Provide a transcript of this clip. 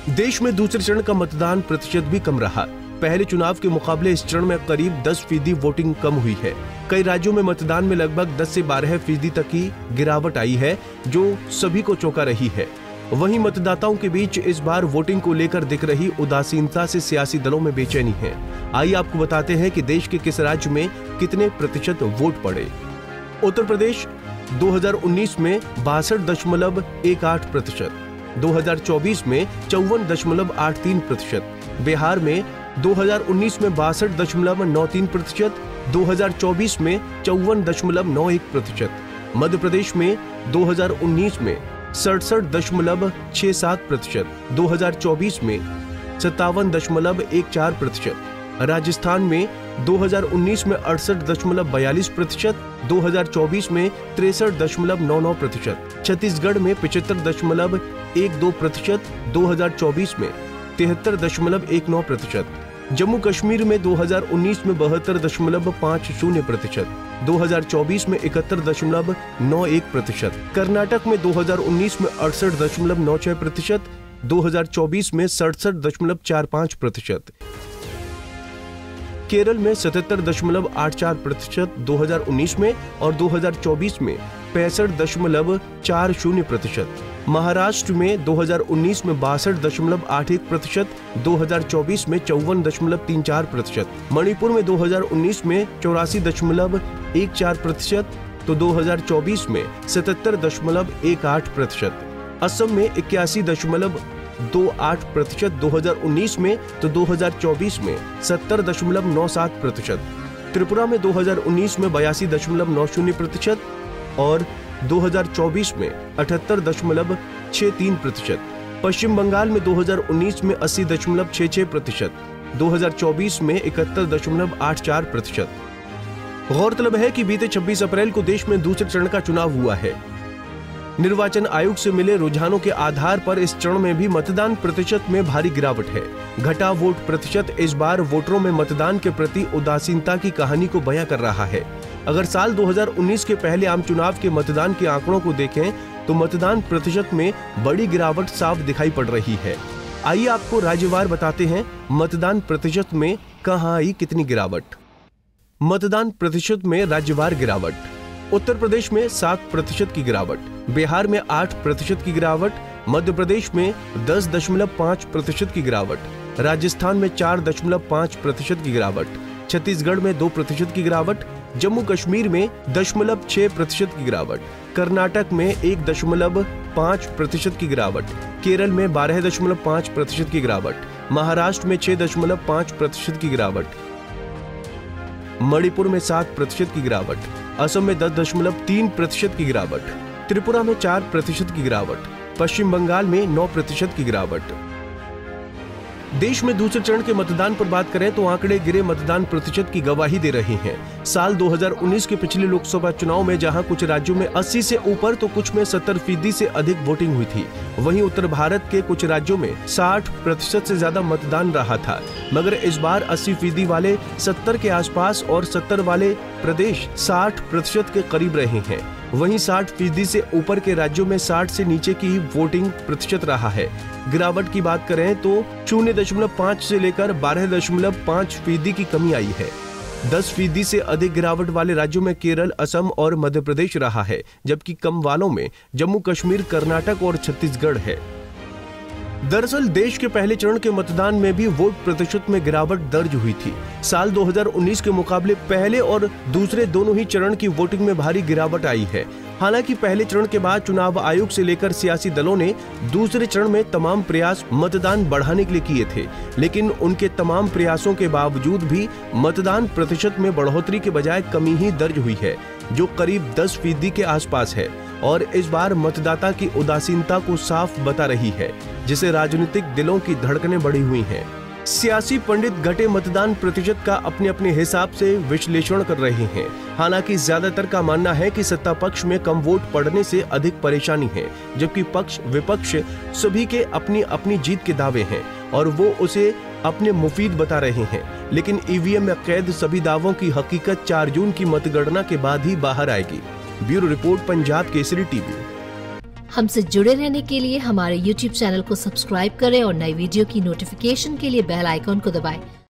देश में दूसरे चरण का मतदान प्रतिशत भी कम रहा। पहले चुनाव के मुकाबले इस चरण में करीब 10% वोटिंग कम हुई है। कई राज्यों में मतदान में लगभग 10 से 12% तक की गिरावट आई है, जो सभी को चौंका रही है। वहीं मतदाताओं के बीच इस बार वोटिंग को लेकर दिख रही उदासीनता से सियासी दलों में बेचैनी है। आइए आपको बताते हैं कि देश के किस राज्य में कितने प्रतिशत वोट पड़े। उत्तर प्रदेश 2019 में 62.18%, 2024 में 54.83%, बिहार में 2019 में 62.93%, 2024 में 54.91%, मध्य प्रदेश में 2019 में 67.67%, 2024 में 57.14%, राजस्थान में 2019 में 68.42%, 2024 में 63.99%, छत्तीसगढ़ में 75.12%, 2024 में 73.19%, जम्मू कश्मीर में 2019 में 72.50%, 2024 में 71.91%, कर्नाटक में 2019 में 68.96%, 2024 में 67.45%, केरल में 77.84% 2019 में और 2024 में 65.40%, महाराष्ट्र में 2019 में 62.81%, 2024 में 54.34%, मणिपुर में 2019 में 84.14%, तो 2024 में 77.18%, असम में 81.28%, 2019 में तो 2024 में 70.97%, त्रिपुरा में 2019 में 82.90% और 2024 में 78.63%, पश्चिम बंगाल में 2019 में 80.66%, 2024 में 71.84%। गौरतलब है कि बीते 26 अप्रैल को देश में दूसरे चरण का चुनाव हुआ है। निर्वाचन आयोग से मिले रुझानों के आधार पर इस चरण में भी मतदान प्रतिशत में भारी गिरावट है। घटा वोट प्रतिशत इस बार वोटरों में मतदान के प्रति उदासीनता की कहानी को बयां कर रहा है। अगर साल 2019 के पहले आम चुनाव के मतदान के आंकड़ों को देखें तो मतदान प्रतिशत में बड़ी गिरावट साफ दिखाई पड़ रही है। आइए आपको राज्यवार बताते हैं मतदान प्रतिशत में कहां आई कितनी गिरावट। मतदान प्रतिशत में राज्यवार गिरावट। उत्तर प्रदेश में 7% की गिरावट, बिहार में 8% की गिरावट, मध्य प्रदेश में 10.5% की गिरावट, राजस्थान में 4.5% की गिरावट, छत्तीसगढ़ में 2% की गिरावट, जम्मू कश्मीर में 0.6% की गिरावट, कर्नाटक में 1.5% की गिरावट, केरल में 12.5% की गिरावट, महाराष्ट्र में 6.5% की गिरावट, मणिपुर में 7% की गिरावट, असम में 10.3% की गिरावट, त्रिपुरा में 4% की गिरावट, पश्चिम बंगाल में 9% की गिरावट। देश में दूसरे चरण के मतदान पर बात करें तो आंकड़े गिरे मतदान प्रतिशत की गवाही दे रहे हैं। साल 2019 के पिछले लोकसभा चुनाव में जहां कुछ राज्यों में 80 से ऊपर तो कुछ में 70% से अधिक वोटिंग हुई थी, वहीं उत्तर भारत के कुछ राज्यों में 60% से ज्यादा मतदान रहा था। मगर इस बार 80% वाले 70 के आसपास और 70 वाले प्रदेश 60% के करीब रहे हैं। वहीं 60% से ऊपर के राज्यों में 60 से नीचे की वोटिंग प्रतिशत रहा है। गिरावट की बात करें तो 0.5 से लेकर 12.5% की कमी आई है। 10% से अधिक गिरावट वाले राज्यों में केरल, असम और मध्य प्रदेश रहा है, जबकि कम वालों में जम्मू कश्मीर, कर्नाटक और छत्तीसगढ़ है। दरअसल देश के पहले चरण के मतदान में भी वोट प्रतिशत में गिरावट दर्ज हुई थी। साल 2019 के मुकाबले पहले और दूसरे दोनों ही चरण की वोटिंग में भारी गिरावट आई है। हालांकि पहले चरण के बाद चुनाव आयोग से लेकर सियासी दलों ने दूसरे चरण में तमाम प्रयास मतदान बढ़ाने के लिए किए थे, लेकिन उनके तमाम प्रयासों के बावजूद भी मतदान प्रतिशत में बढ़ोतरी के बजाय कमी ही दर्ज हुई है, जो करीब 10% के आसपास है और इस बार मतदाता की उदासीनता को साफ बता रही है, जिसे राजनीतिक दिलों की धड़कनें बढ़ी हुई हैं। सियासी पंडित घटे मतदान प्रतिशत का अपने अपने हिसाब से विश्लेषण कर रहे हैं। हालांकि ज्यादातर का मानना है कि सत्ता पक्ष में कम वोट पड़ने से अधिक परेशानी है, जबकि पक्ष विपक्ष सभी के अपनी अपनी जीत के दावे हैं और वो उसे अपने मुफीद बता रहे हैं। लेकिन ईवीएम में कैद सभी दावों की हकीकत 4 जून की मतगणना के बाद ही बाहर आएगी। Bureau report, Punjab Kesari TV. हमसे जुड़े रहने के लिए हमारे YouTube चैनल को सब्सक्राइब करें और नई वीडियो की नोटिफिकेशन के लिए बेल आइकॉन को दबाएं।